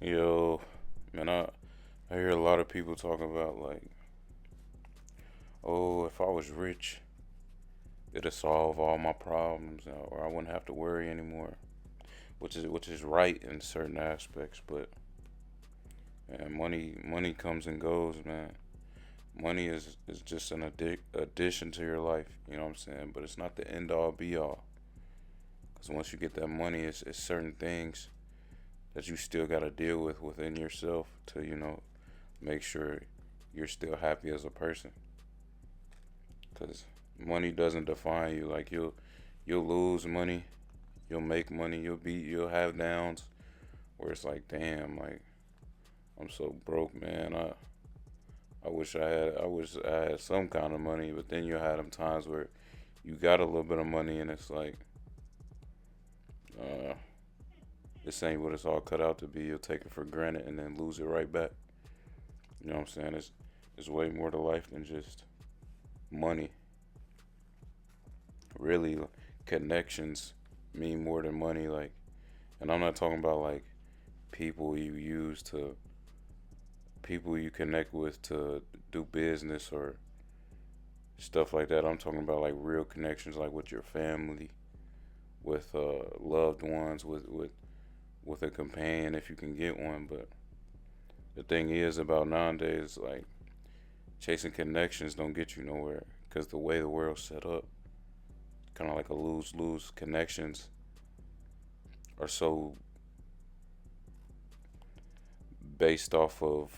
Yo, man, I hear a lot of people talking about like, oh, if I was rich, it'd solve all my problems, or I wouldn't have to worry anymore. Which is right in certain aspects, but man, money comes and goes, man. Money is just an addition to your life. You know what I'm saying? But it's not the end all be all. Cause once you get that money, it's certain things that you still got to deal with within yourself to make sure you're still happy as a person. Cause money doesn't define you. Like you'll lose money, you'll make money, you'll have downs where it's like, damn, like I'm so broke, man. I wish I had some kind of money, but then you had them times where you got a little bit of money and it's like, uh, this ain't what it's all cut out to be. You'll take it for granted and then lose it right back. You know what I'm saying? It's way more to life than just money. Really, connections mean more than money. Like, and I'm not talking about like people you use to people you connect with to do business or stuff like that. I'm talking about like real connections, like with your family, with loved ones, with a companion if you can get one. But the thing is about nowadays, like chasing connections don't get you nowhere because the way the world's set up, kind of like a lose lose. Connections are so based off of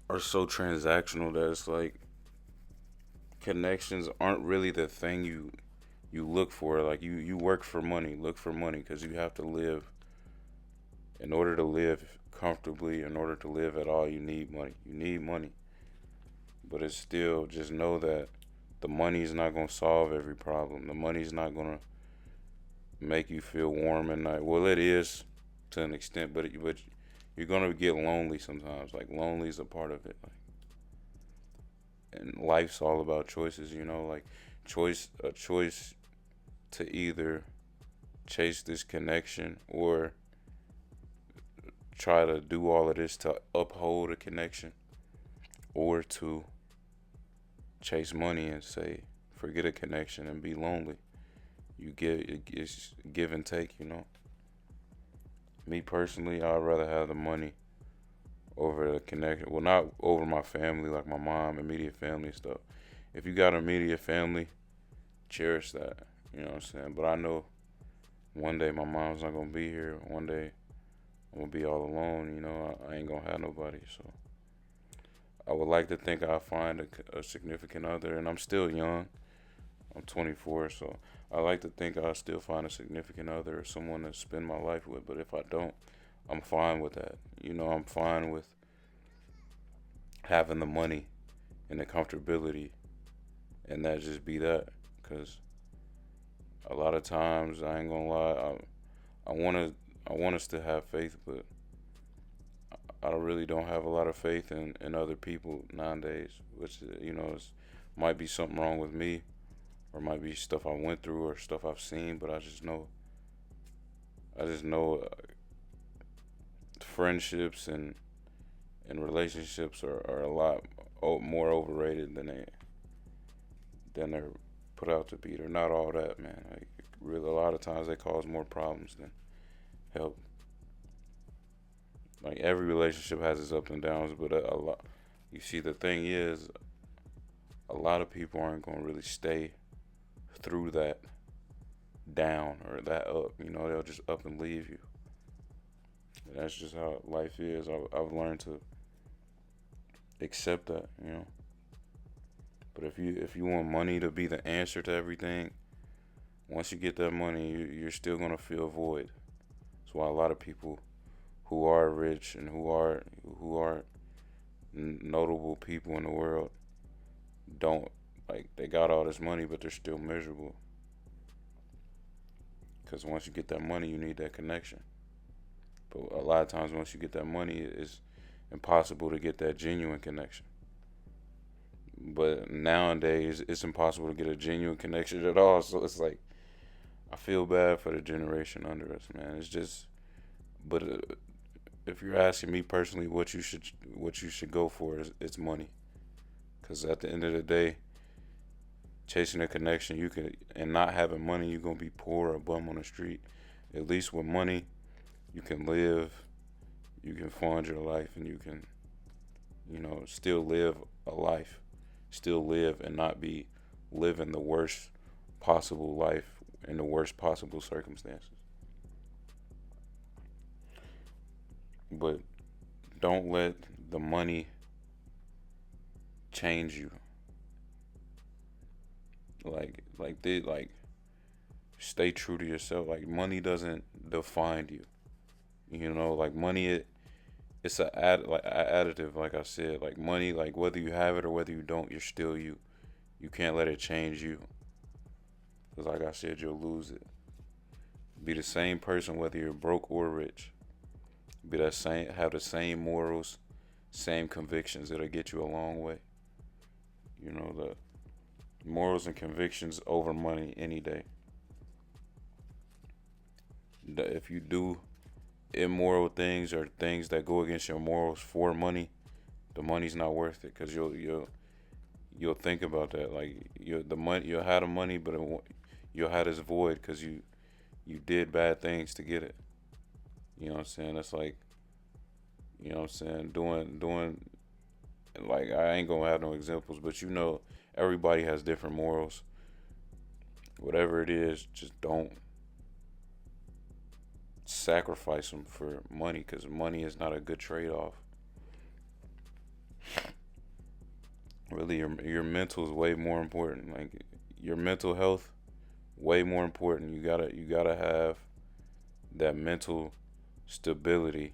are so transactional that it's like connections aren't really the thing you look for. Like you work for money, look for money because you have to live. In order to live comfortably, in order to live at all, you need money. You need money, but it's still just know that the money is not gonna solve every problem. The money's not gonna make you feel warm at night. Well, it is to an extent, but you're gonna get lonely sometimes. Like lonely is a part of it. Like, and life's all about choices. Like a choice to either chase this connection or try to do all of this to uphold a connection, or to chase money and say forget a connection and be lonely. It's give and take. Me personally, I'd rather have the money over the connection. Well, not over my family, like my mom, immediate family stuff. If you got immediate family, cherish that. You know what I'm saying? But I know one day my mom's not gonna be here. One day I'm gonna be all alone. I ain't gonna have nobody. So I would like to think I'll find a significant other, and I'm still young. I'm 24, so I like to think I'll still find a significant other or someone to spend my life with. But if I don't, I'm fine with that. I'm fine with having the money and the comfortability, and that just be that. Cause a lot of times I ain't gonna lie, I want us to have faith, but I really don't have a lot of faith in other people nowadays. Which might be something wrong with me, or might be stuff I went through or stuff I've seen. But I just know friendships and relationships are a lot more overrated than they're put out to be. They're not all that, man. Like really, a lot of times they cause more problems than help. Like every relationship has its ups and downs, but a lot. You see, the thing is, a lot of people aren't gonna really stay through that down or that up. They'll just up and leave you. And that's just how life is. I've learned to accept that. But if you want money to be the answer to everything, once you get that money, you're still gonna feel void. That's why a lot of people who are rich and who are notable people in the world don't, like, they got all this money but they're still miserable because once you get that money you need that connection. But a lot of times once you get that money it's impossible to get that genuine connection. But nowadays it's impossible to get a genuine connection at all, so it's like I feel bad for the generation under us, man. It's just But if you're asking me personally, what you should go for is it's money. Because at the end of the day, chasing a connection, you can and not having money, you're gonna be poor or a bum on the street. At least with money, you can live, you can fund your life, and you can, still live a life, still live and not be living the worst possible life in the worst possible circumstances. But don't let the money change you. Like stay true to yourself. Like money doesn't define you. Like money it's a additive. Like I said, like money, like whether you have it or whether you don't, you're still you. You can't let it change you. Cause like I said, you'll lose it. Be the same person whether you're broke or rich. Be that same, have the same morals, same convictions. It'll get you a long way. The morals and convictions over money any day. If you do immoral things or things that go against your morals for money, the money's not worth it because you'll think about that. Like you'll have the money, but you'll have this void because you did bad things to get it. You know what I'm saying? That's like, what I'm saying, doing like I ain't gonna have no examples, but everybody has different morals. Whatever it is, just don't sacrifice them for money because money is not a good trade off. Really, your mental is way more important. Like your mental health, way more important. You gotta have that mental stability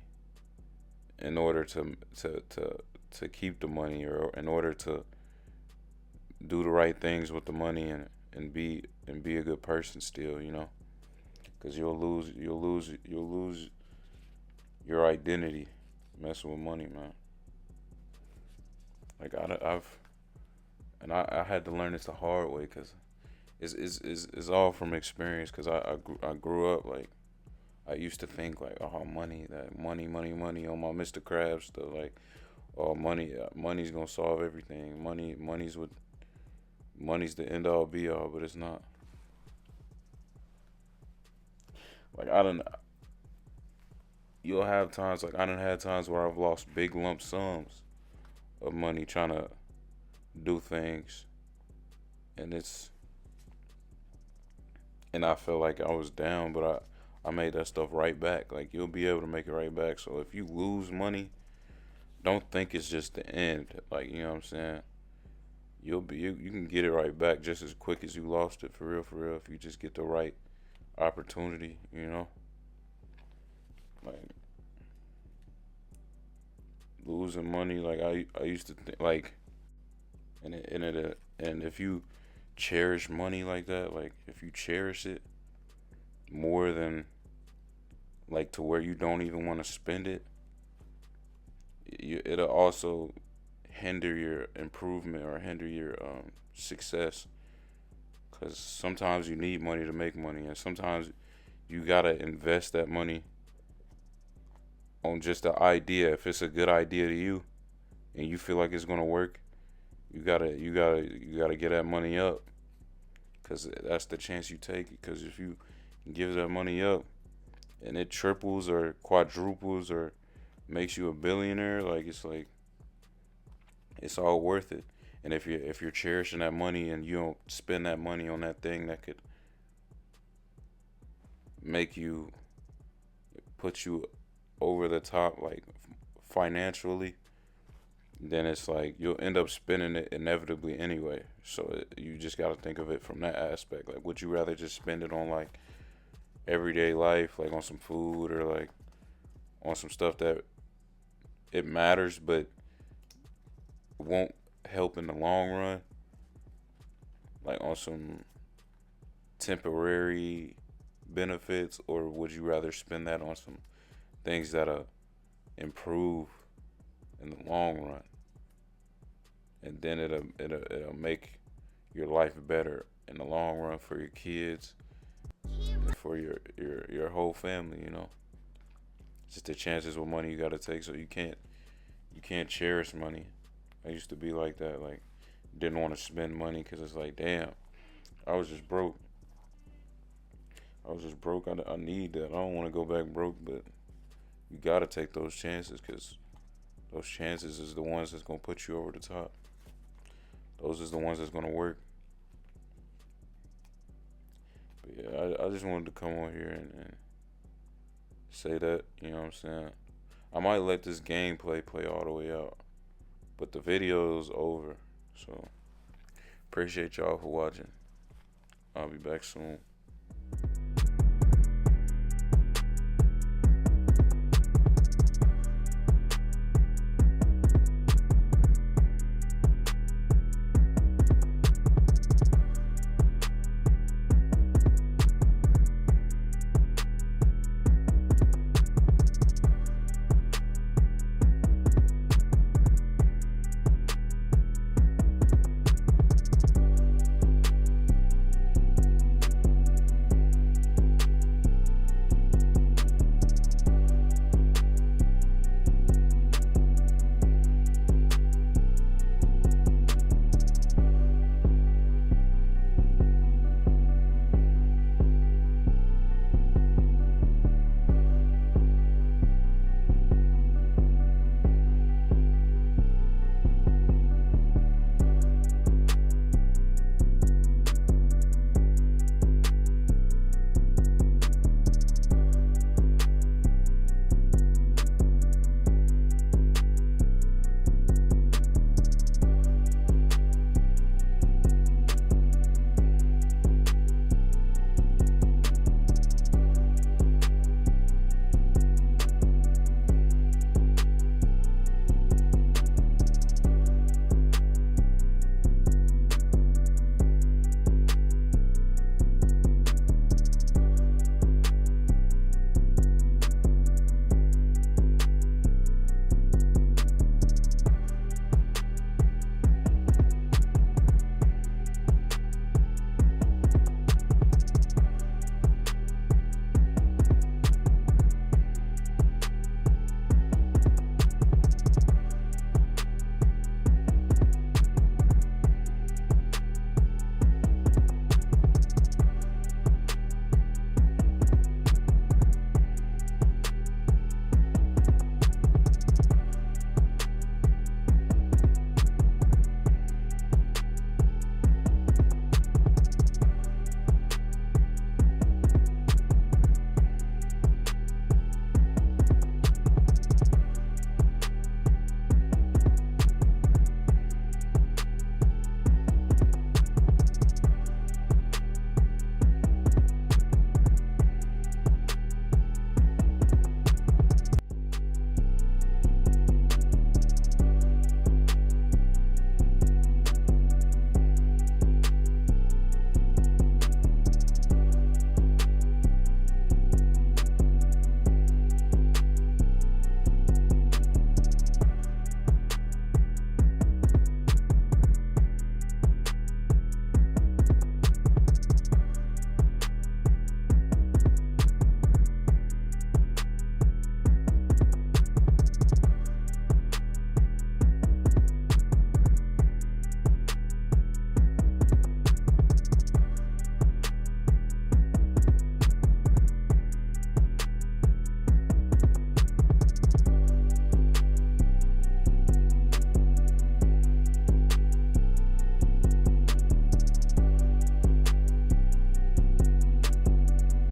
in order to keep the money or in order to do the right things with the money and be a good person still. Because you'll lose your identity messing with money, man. Like I had to learn this the hard way because it's all from experience. Because I grew up like I used to think like, oh, money on my Mr. Krabs stuff. Like, oh, money's gonna solve everything. Money's the end all be all, but it's not. Like I don't. You'll have times like I done had times where I've lost big lump sums of money trying to do things, and I felt like I was down, but I made that stuff right back. Like you'll be able to make it right back. So if you lose money, don't think it's just the end. Like you know what I'm saying. You can get it right back just as quick as you lost it, for real, if you just get the right opportunity. Like losing money, like I used to think like, and if you cherish money like that, like if you cherish it more than like to where you don't even want to spend it, it'll also hinder your improvement or hinder your success. Because sometimes you need money to make money, and sometimes you gotta invest that money on just the idea. If it's a good idea to you, and you feel like it's gonna work, you gotta get that money up. Because that's the chance you take. Because if you give that money up and it triples or quadruples or makes you a billionaire, it's all worth it. And if you're cherishing that money and you don't spend that money on that thing that could make you put you over the top, like financially, then it's like you'll end up spending it inevitably anyway. So you just got to think of it from that aspect. Like, would you rather just spend it on like everyday life, like on some food or like on some stuff that it matters but won't help in the long run, like on some temporary benefits, or would you rather spend that on some things that'll improve in the long run, and then it'll make your life better in the long run for your kids and for your whole family. just the chances with money you gotta take. So you can't cherish money. I used to be like that. Like, didn't want to spend money because it's like, damn, I was just broke. I was just broke. I need that. I don't want to go back broke, but you gotta take those chances because those chances is the ones that's gonna put you over the top. Those is the ones that's gonna work. But yeah, I just wanted to come on here and say that. You know what I'm saying? I might let this gameplay play all the way out, but the video is over. So appreciate y'all for watching. I'll be back soon.